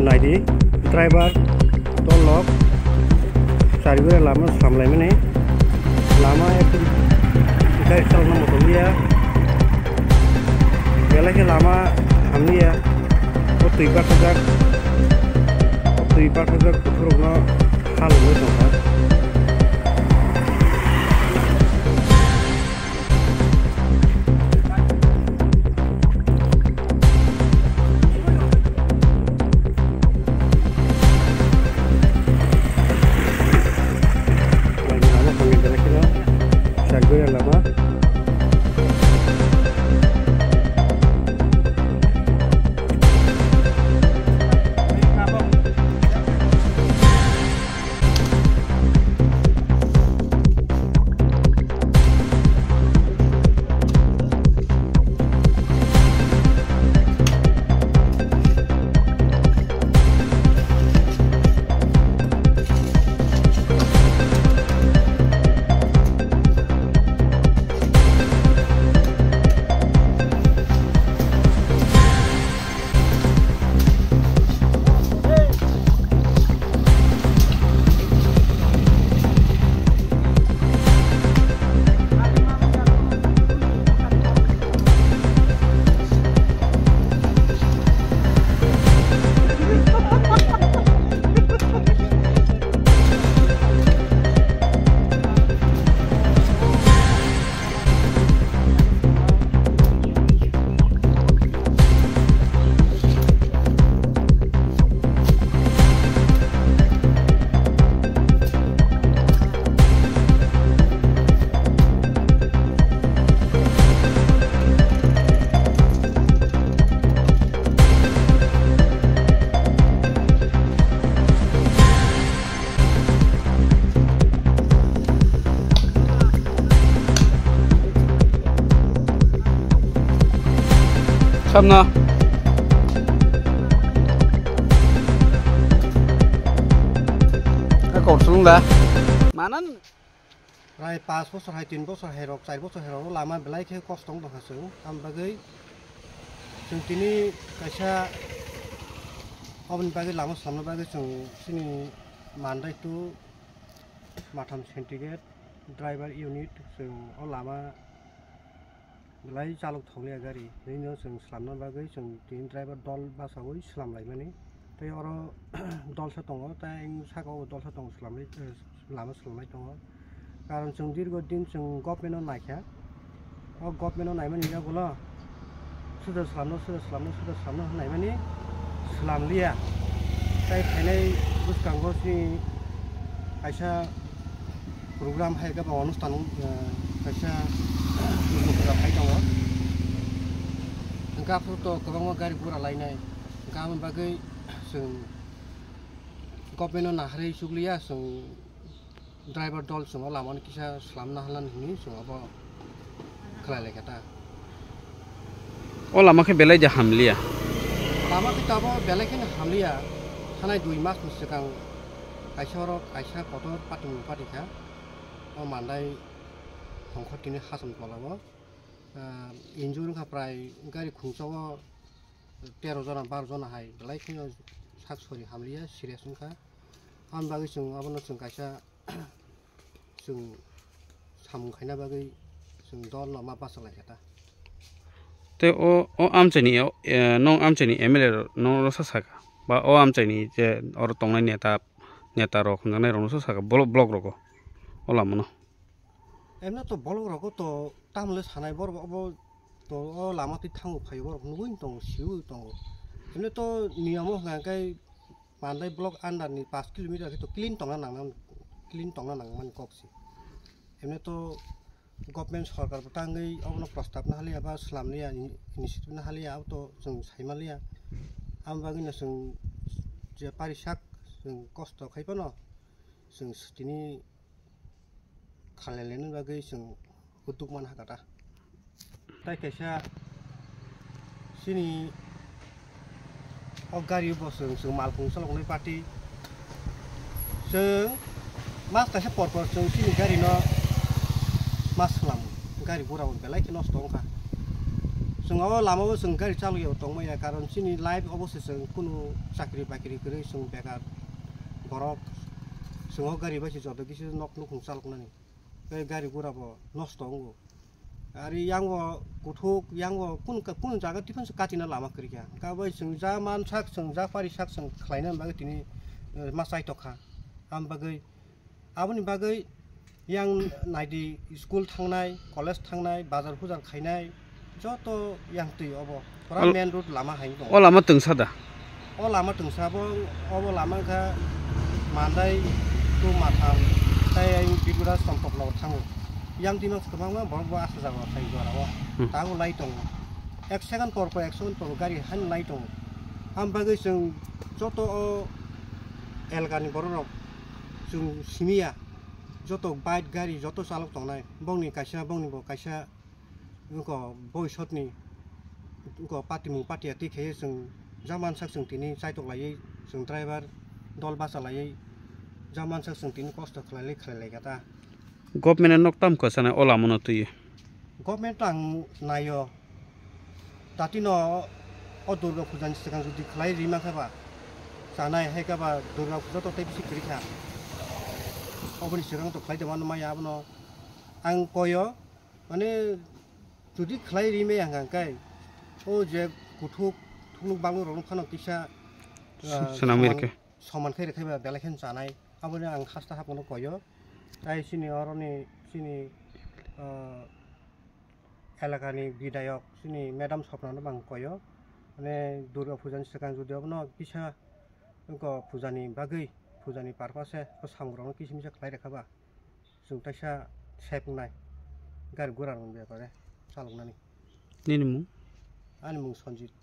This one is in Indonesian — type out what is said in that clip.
naidi driver tolok cari gue lama selama ini lama itu kita selama motor dia belaknya lama kami ya waktu ibarat saja kurangnya hal itu kan 참나 cái cột xuống đã mà nó rai 5 bosor 2 3 bosor herok 4 bosor herok lama belai ke kostong dong hasung am bagai जों tini kaisa obin bagai lama samna bagai जों sini mandai tu matham centigrade driver unit जों o lama belai chaluk thongli gari nino जों slamna bagai जों tin driver dol basawoi slamlai mani tei oro dol sa tongo tai sakao dol sa tong slamlai lama slamlai tongo karon जों दीर्घदिन जों गभर्नमेन्टआव नायखा अ गभर्नमेन्टआव नायमानि जागोला सुदा स्लामनो होननाय मानि स्लामलिया ताइ फायनाय बुसकांगसनि कायसा प्रग्राम हाय गाबा अनुष्ठान कायसा लोगोफोरा फाय दङ गाफोरथ' गोबां गारि गुरा लायनाय गामोन बागै जों गभर्नमेन्टआव नाहारै सुग्लिया जों driver dol semua laman kisah selamna halan ini semua apa kelale kata oh lama ke belai jah hamlia lama kita apa belai kan hamlia sana 2 mas sekarang kaisa kotor patung patika oh mandai tongkot kini khasam polabo injur ka prai gari khungsawa 13 jana 12 jana hai belai kini saksori hamlia serius ka am bagi जों abano जों kaisa जों सामु खायना बागै जों दल मा बासालाय kata te o amchani nong amchani MLA nong rosa saka ba o amchani je or tongnai neta ro khunjanai ro rosa saka blog ro ko ola mono emna to blog ro ko to tamle sanai bor bo to o lama ti thangu phai bor nuin tong siu tong emna to niyamo ngai pandai blog andar ni 5 km to clean tongna nang man koksi emne to government sarkar patangai obno prastab na halia ba slamlia initiative na halia auto जों saimalia am bagina जों je parisak जों kosto khaipano जों tini khalelen bagai जों utuk man hakata tai kaisa sini o gari bo जों malpung salongnai party जों mas kaisa porpor जों sini gari no mas lam gari gura belai ki nosto ka जों लामाबो जों गारि चालुयाव दंमैया कारण सिनि लाइफ अबश्य जों कुनु चाकरि बाकरि गरै जों बेकार घरक जों गारि बायसि जद किसु नक नुखुं चालकनानि बे गारि गुराबो नष्ट हंगो आरो यांगो गुथुक यांगो कुन जागा टिफानस काटिना लामा करिया गाबै जों जा मानसाक जों जा पारिसाक जों खलायना बागै तिनि मासाय तखा आम बागै आबनि बागै yang नायदि स्कुल थांनाय कलेज थांनाय बाजार फुजार खायनाय जत yang tui obo pura main road lama hain dong o lama tengsa da o lama tengsa bo obo lama ka mandai tu matham tai yang bigura sampok law thango yang dimang kemang ma borbo asa jago thai jora wa tago lai dong 1 second por 1 second por gari han lai dong am bagai जों जत elgani borok जों simia जत बाइक गारि जत चालक दंनाय बंनि कायसा बंनि बो कायसा उनको भबिष्यतनि उनको पार्टी मुं पार्टीया तिखे जों जा मानसाक जों तिनि साइटक लायै जों ड्राइभार दल बासा लायै जा मानसाक जों तिनि कष्ट खालाय गाता गभर्नमेन्ट नक ताम खसाना ओला मन तुय गभर्नमेन्ट आं नायो दातिनो अ दुर्गा फुजानि सिगां जुदि खलाय रिमाखाबा जानाय हायगाबा दुर्गा फुजा त तैबि सिक्रिखा अबनि सिगां तो खलाय देमान माया बनो आं कयो माने जुदि खलाय रिमे आं गांकाय ओ जे गुथुक थुनुक बांगु रन खानो किसा सनामेरके समान खाय रेखायबा बेलाखेन जानाय आबनि आं खास्ता हाबनो कयो ताइ सिनि अरनि सिनि एलाकानि बिधायक सिनि मेडाम सपनानो बां कयो माने दुर्गा फुजानि सिगां जुदि अबनो किसा उनको फुजानि बागै फुजानि पारपासे सामग्रावनो किसिमिसा खलाय रेखाबा जों ताइसा सेपनाय गारि गुरा मोनबे पारे चालकनानि निनि मुं आनि मुं सन्जित